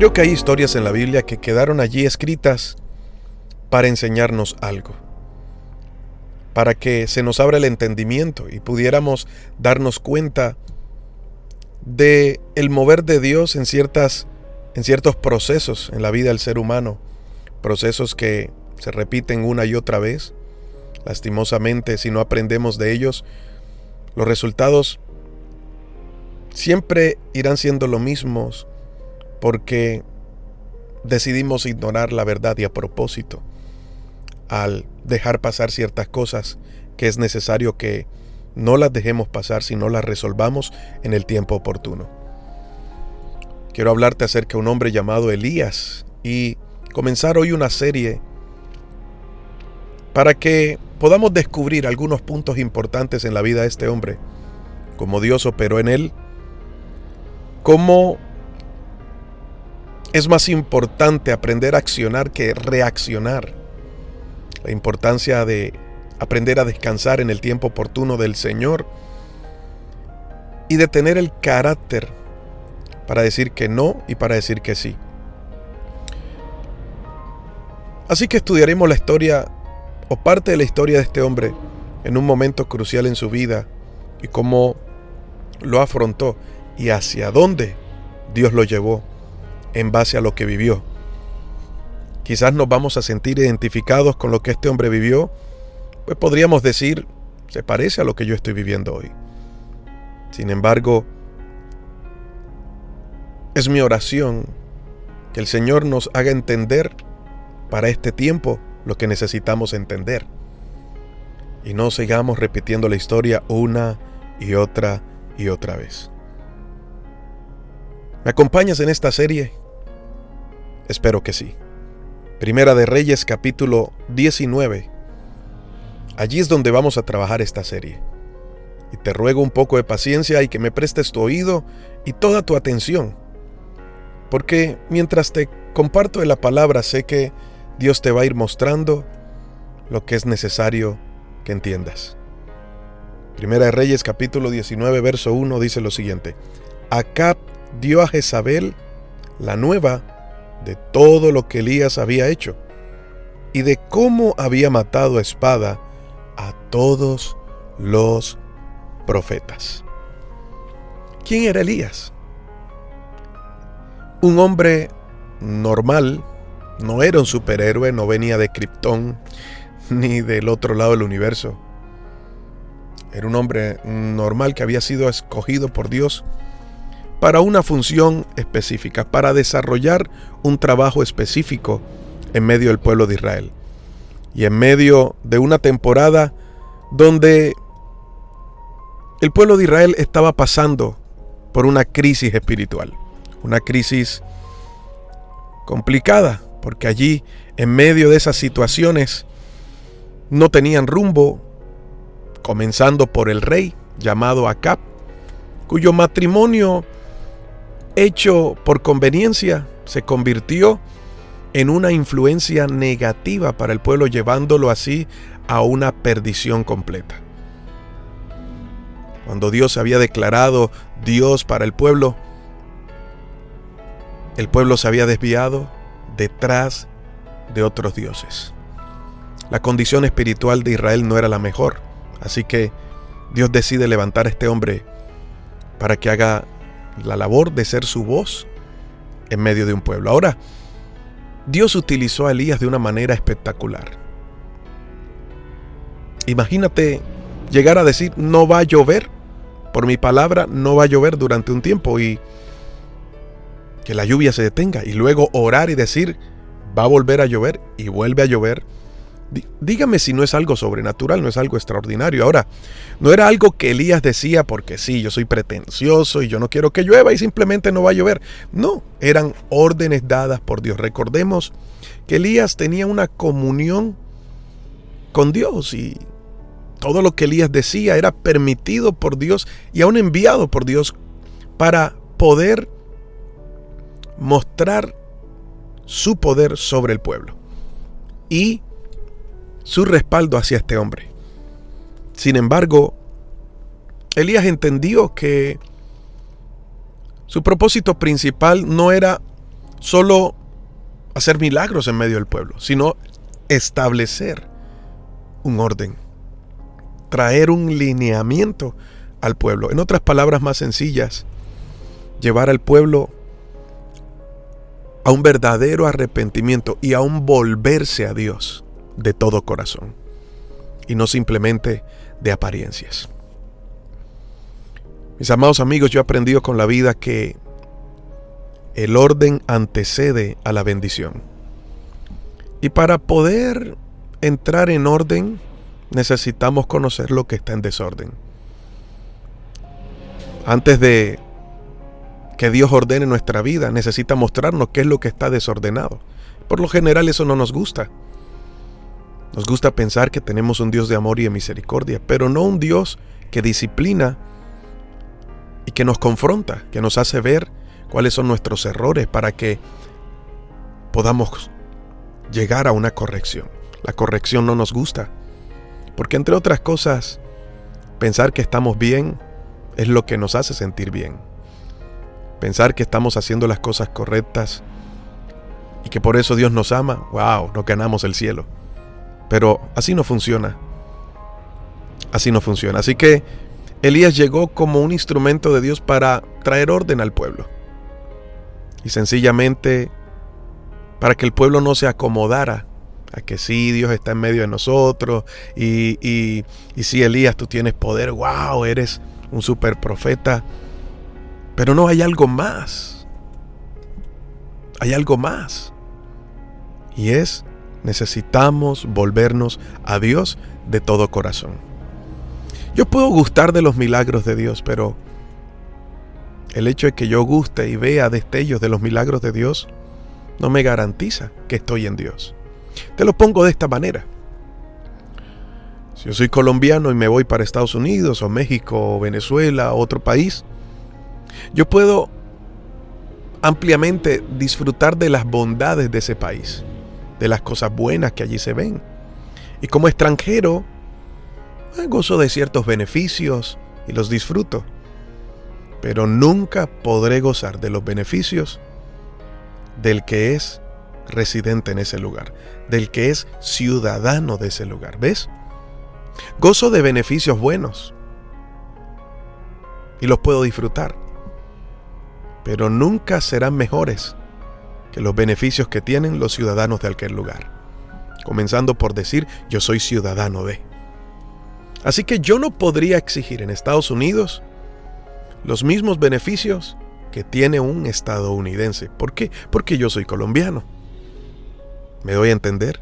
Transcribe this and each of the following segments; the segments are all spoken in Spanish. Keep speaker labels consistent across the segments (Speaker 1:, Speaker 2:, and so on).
Speaker 1: Creo que hay historias en la Biblia que quedaron allí escritas para enseñarnos algo, para que se nos abra el entendimiento y pudiéramos darnos cuenta de el mover de Dios en ciertos procesos en la vida del ser humano, procesos que se repiten una y otra vez. Lastimosamente, si no aprendemos de ellos, los resultados siempre irán siendo los mismos, porque decidimos ignorar la verdad y a propósito, al dejar pasar ciertas cosas que es necesario que no las dejemos pasar, sino las resolvamos en el tiempo oportuno. Quiero hablarte acerca de un hombre llamado Elías y comenzar hoy una serie para que podamos descubrir algunos puntos importantes en la vida de este hombre, cómo Dios operó en él, cómo es más importante aprender a accionar que reaccionar, la importancia de aprender a descansar en el tiempo oportuno del Señor y de tener el carácter para decir que no y para decir que sí. Así que estudiaremos la historia o parte de la historia de este hombre en un momento crucial en su vida y cómo lo afrontó y hacia dónde Dios lo llevó en base a lo que vivió. Quizás nos vamos a sentir identificados con lo que este hombre vivió, pues podríamos decir, se parece a lo que yo estoy viviendo hoy. Sin embargo, es mi oración que el Señor nos haga entender para este tiempo lo que necesitamos entender y no sigamos repitiendo la historia una y otra vez. ¿Me acompañas en esta serie? Espero que sí. Primera de Reyes, capítulo 19. Allí es donde vamos a trabajar esta serie. Y te ruego un poco de paciencia y que me prestes tu oído y toda tu atención. Porque mientras te comparto de la palabra, sé que Dios te va a ir mostrando lo que es necesario que entiendas. Primera de Reyes, capítulo 19, verso 1, dice lo siguiente. Acab dio a Jezabel la nueva de todo lo que Elías había hecho y de cómo había matado a espada a todos los profetas. ¿Quién era Elías? Un hombre normal, no era un superhéroe, no venía de Krypton ni del otro lado del universo. Era un hombre normal que había sido escogido por Dios para una función específica, para desarrollar un trabajo específico en medio del pueblo de Israel. Y en medio de una temporada donde el pueblo de Israel estaba pasando por una crisis espiritual, una crisis complicada, porque allí, en medio de esas situaciones, no tenían rumbo, comenzando por el rey llamado Acab, cuyo matrimonio hecho por conveniencia se convirtió en una influencia negativa para el pueblo, llevándolo así a una perdición completa. Cuando Dios había declarado Dios para el pueblo se había desviado detrás de otros dioses. La condición espiritual de Israel no era la mejor, así que Dios decide levantar a este hombre para que haga la labor de ser su voz en medio de un pueblo. Ahora, Dios utilizó a Elías de una manera espectacular. Imagínate llegar a decir, no va a llover, por mi palabra no va a llover durante un tiempo y que la lluvia se detenga, y luego orar y decir, va a volver a llover y vuelve a llover. Dígame si no es algo sobrenatural, no es algo extraordinario. Ahora, no era algo que Elías decía porque sí, yo soy pretencioso y yo no quiero que llueva y simplemente no va a llover. No, eran órdenes dadas por Dios. Recordemos que Elías tenía una comunión con Dios y todo lo que Elías decía era permitido por Dios y aún enviado por Dios para poder mostrar su poder sobre el pueblo y su respaldo hacia este hombre. Sin embargo, Elías entendió que su propósito principal no era solo hacer milagros en medio del pueblo, sino establecer un orden, traer un lineamiento al pueblo. En otras palabras más sencillas, llevar al pueblo a un verdadero arrepentimiento y a un volverse a Dios de todo corazón, y no simplemente de apariencias. Mis amados amigos, yo he aprendido con la vida que el orden antecede a la bendición. Y para poder entrar en orden, necesitamos conocer lo que está en desorden. Antes de que Dios ordene nuestra vida, necesita mostrarnos qué es lo que está desordenado. Por lo general eso no nos gusta. Nos gusta pensar que tenemos un Dios de amor y de misericordia, pero no un Dios que disciplina y que nos confronta, que nos hace ver cuáles son nuestros errores para que podamos llegar a una corrección. La corrección no nos gusta, porque entre otras cosas, pensar que estamos bien es lo que nos hace sentir bien. Pensar que estamos haciendo las cosas correctas y que por eso Dios nos ama, wow, nos ganamos el cielo. Pero así no funciona. Así no funciona. Así que Elías llegó como un instrumento de Dios para traer orden al pueblo. Y sencillamente para que el pueblo no se acomodara a que sí, Dios está en medio de nosotros y sí, Elías, tú tienes poder, wow, eres un super profeta. Pero no, hay algo más. Hay algo más. Y necesitamos volvernos a Dios de todo corazón. Yo puedo gustar de los milagros de Dios, pero el hecho de que yo guste y vea destellos de los milagros de Dios no me garantiza que estoy en Dios. Te lo pongo de esta manera. Si yo soy colombiano y me voy para Estados Unidos o México o Venezuela o otro país, yo puedo ampliamente disfrutar de las bondades de ese país, de las cosas buenas que allí se ven. Y como extranjero, gozo de ciertos beneficios y los disfruto. Pero nunca podré gozar de los beneficios del que es residente en ese lugar, del que es ciudadano de ese lugar. ¿Ves? Gozo de beneficios buenos y los puedo disfrutar, pero nunca serán mejores que los beneficios que tienen los ciudadanos de aquel lugar. Comenzando por decir, yo soy ciudadano de. Así que yo no podría exigir en Estados Unidos los mismos beneficios que tiene un estadounidense. ¿Por qué? Porque yo soy colombiano. ¿Me doy a entender?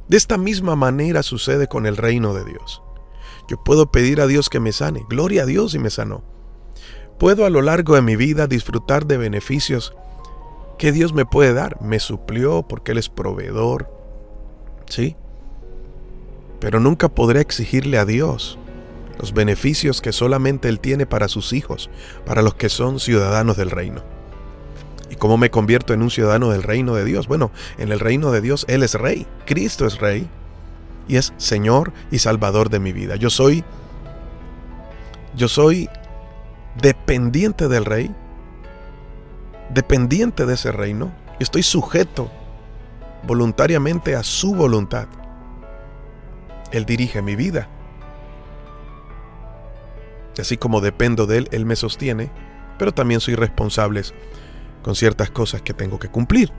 Speaker 1: De esta misma manera sucede con el reino de Dios. Yo puedo pedir a Dios que me sane. Gloria a Dios y me sanó. Puedo a lo largo de mi vida disfrutar de beneficios que Dios me puede dar. Me suplió porque Él es proveedor. ¿Sí? Pero nunca podré exigirle a Dios los beneficios que solamente Él tiene para sus hijos, para los que son ciudadanos del reino. ¿Y cómo me convierto en un ciudadano del reino de Dios? Bueno, en el reino de Dios Él es Rey, Cristo es Rey y es Señor y Salvador de mi vida. Yo soy dependiente del Rey, dependiente de ese reino, y estoy sujeto voluntariamente a su voluntad. Él dirige mi vida. Así como dependo de Él, Él me sostiene, pero también soy responsable con ciertas cosas que tengo que cumplir.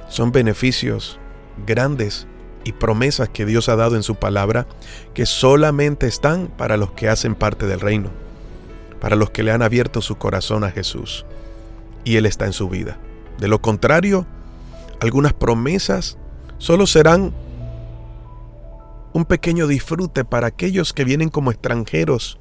Speaker 1: Son beneficios grandes y promesas que Dios ha dado en su palabra que solamente están para los que hacen parte del reino, para los que le han abierto su corazón a Jesús y Él está en su vida. De lo contrario, algunas promesas solo serán un pequeño disfrute para aquellos que vienen como extranjeros,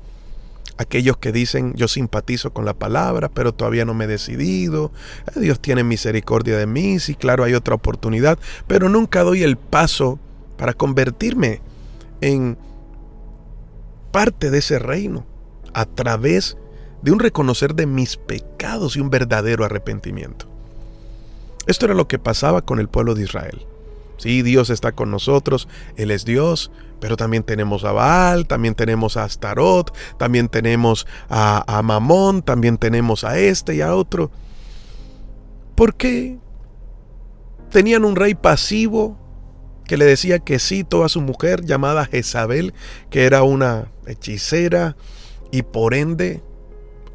Speaker 1: aquellos que dicen yo simpatizo con la palabra, pero todavía no me he decidido, Dios tiene misericordia de mí, sí, claro, hay otra oportunidad, pero nunca doy el paso para convertirme en parte de ese reino a través de un reconocer de mis pecados y un verdadero arrepentimiento. Esto era lo que pasaba con el pueblo de Israel. Sí, Dios está con nosotros, Él es Dios, pero también tenemos a Baal, también tenemos a Astarot, también tenemos a Mamón, también tenemos a este y a otro. Porque tenían un rey pasivo que le decía que sí a su mujer llamada Jezabel, que era una hechicera y por ende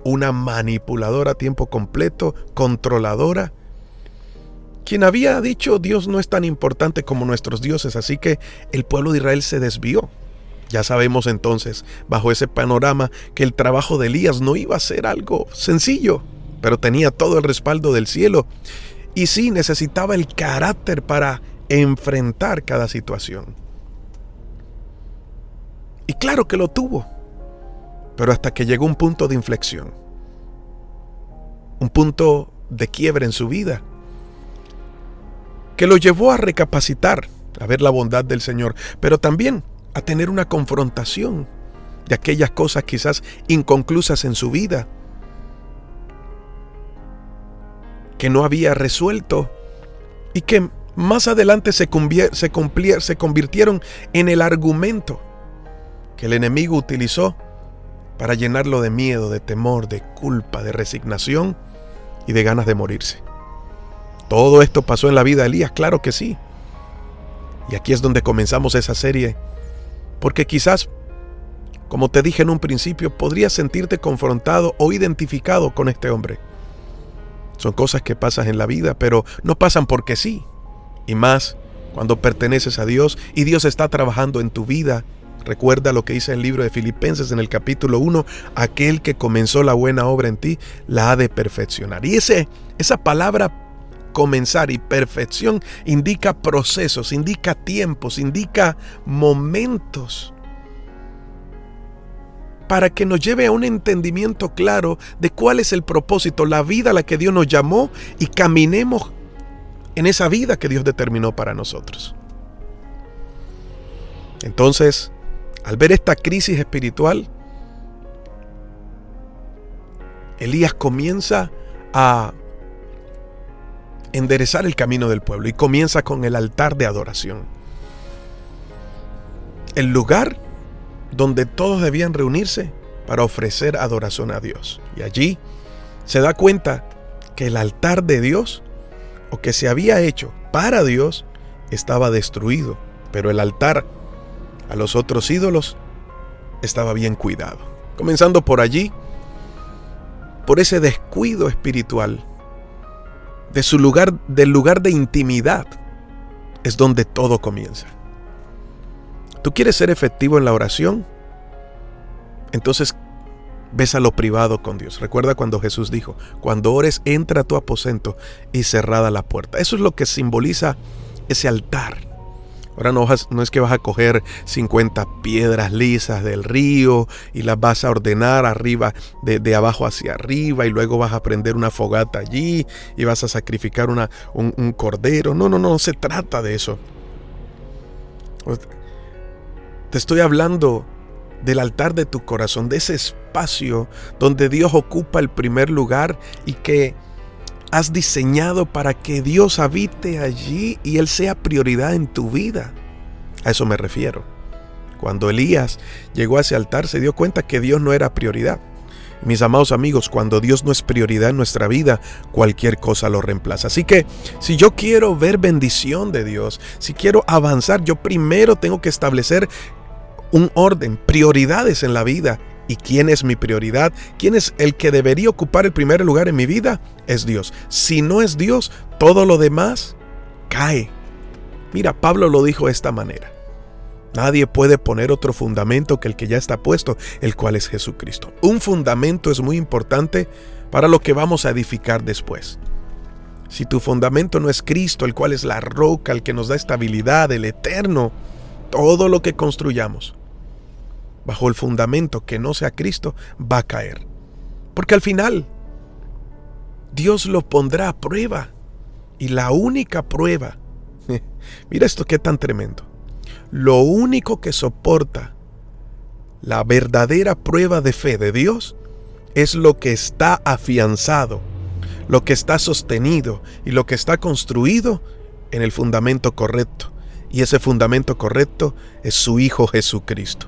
Speaker 1: una manipuladora a tiempo completo, controladora, quien había dicho: Dios no es tan importante como nuestros dioses. Así que el pueblo de Israel se desvió. Ya sabemos entonces, bajo ese panorama, que el trabajo de Elías no iba a ser algo sencillo, pero tenía todo el respaldo del cielo. Y sí, necesitaba el carácter para enfrentar cada situación. Y claro que lo tuvo, pero hasta que llegó un punto de inflexión, un punto de quiebre en su vida, que lo llevó a recapacitar, a ver la bondad del Señor, pero también a tener una confrontación de aquellas cosas quizás inconclusas en su vida, que no había resuelto y que más adelante se convirtieron en el argumento que el enemigo utilizó para llenarlo de miedo, de temor, de culpa, de resignación y de ganas de morirse. ¿Todo esto pasó en la vida de Elías? Claro que sí. Y aquí es donde comenzamos esa serie, porque quizás, como te dije en un principio, podrías sentirte confrontado o identificado con este hombre. Son cosas que pasan en la vida, pero no pasan porque sí. Y más cuando perteneces a Dios y Dios está trabajando en tu vida. Recuerda lo que dice el libro de Filipenses en el capítulo 1, aquel que comenzó la buena obra en ti, la ha de perfeccionar. Y esa palabra comenzar y perfección indica procesos, indica tiempos, indica momentos, para que nos lleve a un entendimiento claro de cuál es el propósito, la vida a la que Dios nos llamó, y caminemos en esa vida que Dios determinó para nosotros. Entonces, al ver esta crisis espiritual, Elías comienza a enderezar el camino del pueblo y comienza con el altar de adoración. El lugar donde todos debían reunirse para ofrecer adoración a Dios. Y allí se da cuenta que el altar de Dios, o que se había hecho para Dios, estaba destruido, pero el altar a los otros ídolos estaba bien cuidado. Comenzando por allí, por ese descuido espiritual, del lugar de intimidad, es donde todo comienza. ¿Tú quieres ser efectivo en la oración? Entonces, ves a lo privado con Dios. Recuerda cuando Jesús dijo: cuando ores, entra a tu aposento y cerrada la puerta. Eso es lo que simboliza ese altar. Ahora no es que vas a coger 50 piedras lisas del río y las vas a ordenar arriba, de abajo hacia arriba, y luego vas a prender una fogata allí y vas a sacrificar un cordero. No se trata de eso. Te estoy hablando del altar de tu corazón, de ese espacio donde Dios ocupa el primer lugar y que has diseñado para que Dios habite allí y Él sea prioridad en tu vida. A eso me refiero. Cuando Elías llegó a ese altar, se dio cuenta que Dios no era prioridad. Mis amados amigos, cuando Dios no es prioridad en nuestra vida, cualquier cosa lo reemplaza. Así que si yo quiero ver bendición de Dios, si quiero avanzar, yo primero tengo que establecer un orden, prioridades en la vida. ¿Y quién es mi prioridad? ¿Quién es el que debería ocupar el primer lugar en mi vida? Es Dios. Si no es Dios, todo lo demás cae. Mira, Pablo lo dijo de esta manera: nadie puede poner otro fundamento que el que ya está puesto, el cual es Jesucristo. Un fundamento es muy importante para lo que vamos a edificar después. Si tu fundamento no es Cristo, el cual es la roca, el que nos da estabilidad, el eterno, todo lo que construyamos bajo el fundamento que no sea Cristo va a caer. Porque al final Dios lo pondrá a prueba. Y la única prueba, mira esto qué tan tremendo, lo único que soporta la verdadera prueba de fe de Dios es lo que está afianzado, lo que está sostenido y lo que está construido en el fundamento correcto. Y ese fundamento correcto es su Hijo Jesucristo.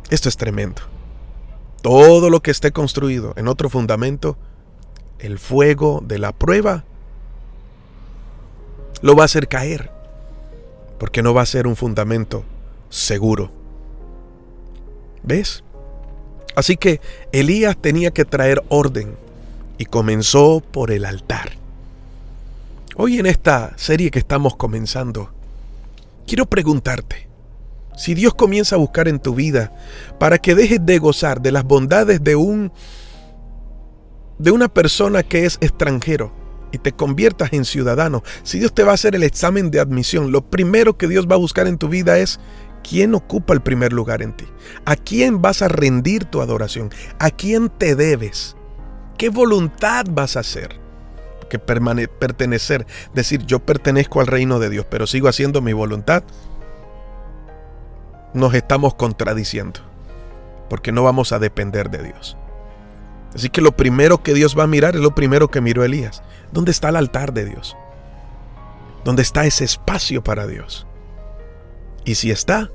Speaker 1: Esto es tremendo. Todo lo que esté construido en otro fundamento el fuego de la prueba lo va a hacer caer, porque no va a ser un fundamento seguro. ¿Ves? Así que Elías tenía que traer orden y comenzó por el altar. Hoy en esta serie que estamos comenzando, quiero preguntarte, si Dios comienza a buscar en tu vida para que dejes de gozar de las bondades de una persona que es extranjero y te conviertas en ciudadano, si Dios te va a hacer el examen de admisión, lo primero que Dios va a buscar en tu vida es quién ocupa el primer lugar en ti, a quién vas a rendir tu adoración, a quién te debes, qué voluntad vas a hacer. Que pertenecer, decir yo pertenezco al reino de Dios, pero sigo haciendo mi voluntad, nos estamos contradiciendo, porque no vamos a depender de Dios. Así que lo primero que Dios va a mirar es lo primero que miró Elías. ¿Dónde está el altar de Dios? ¿Dónde está ese espacio para Dios? Y si está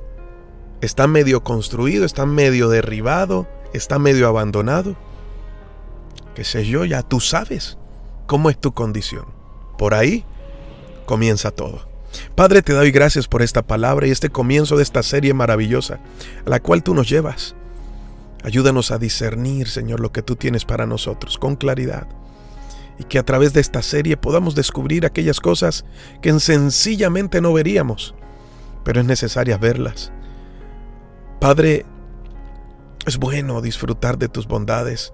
Speaker 1: medio construido, está medio derribado, está medio abandonado, qué sé yo, ya tú sabes cómo es tu condición. Por ahí comienza todo. Padre, te doy gracias por esta palabra y este comienzo de esta serie maravillosa a la cual tú nos llevas. Ayúdanos a discernir, Señor, lo que tú tienes para nosotros con claridad. Y que a través de esta serie podamos descubrir aquellas cosas que sencillamente no veríamos, pero es necesario verlas. Padre, es bueno disfrutar de tus bondades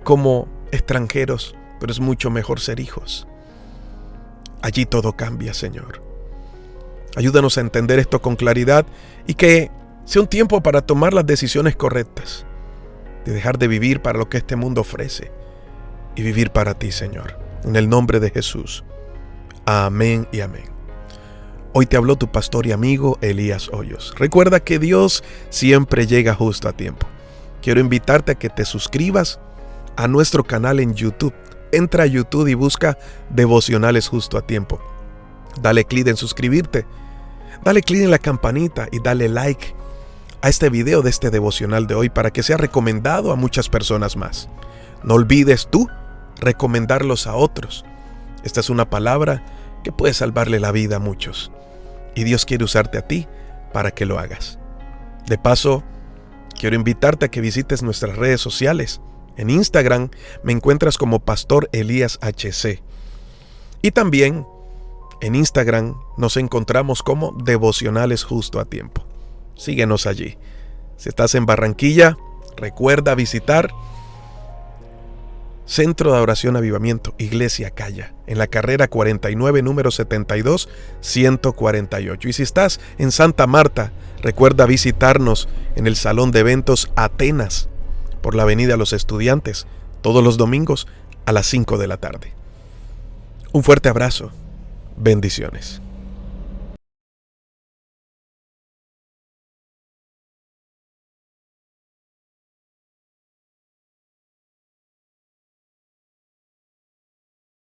Speaker 1: como extranjeros, pero es mucho mejor ser hijos. Allí todo cambia, Señor. Ayúdanos a entender esto con claridad y que sea un tiempo para tomar las decisiones correctas, de dejar de vivir para lo que este mundo ofrece y vivir para ti, Señor. En el nombre de Jesús. Amén y amén. Hoy te habló tu pastor y amigo Elías Hoyos. Recuerda que Dios siempre llega justo a tiempo. Quiero invitarte a que te suscribas a nuestro canal en YouTube. Entra a YouTube y busca Devocionales Justo a Tiempo. Dale clic en suscribirte. Dale clic en la campanita y dale like a este video de este devocional de hoy para que sea recomendado a muchas personas más. No olvides tú recomendarlos a otros. Esta es una palabra que puede salvarle la vida a muchos. Y Dios quiere usarte a ti para que lo hagas. De paso, quiero invitarte a que visites nuestras redes sociales. En Instagram me encuentras como Pastor Elías HC. Y también en Instagram nos encontramos como Devocionales Justo a Tiempo. Síguenos allí. Si estás en Barranquilla, recuerda visitar Centro de Oración Avivamiento, Iglesia Calla, en la carrera 49, número 72, 148. Y si estás en Santa Marta, recuerda visitarnos en el Salón de Eventos Atenas, por la Avenida Los Estudiantes, todos los domingos a las 5 de la tarde. Un fuerte abrazo. Bendiciones.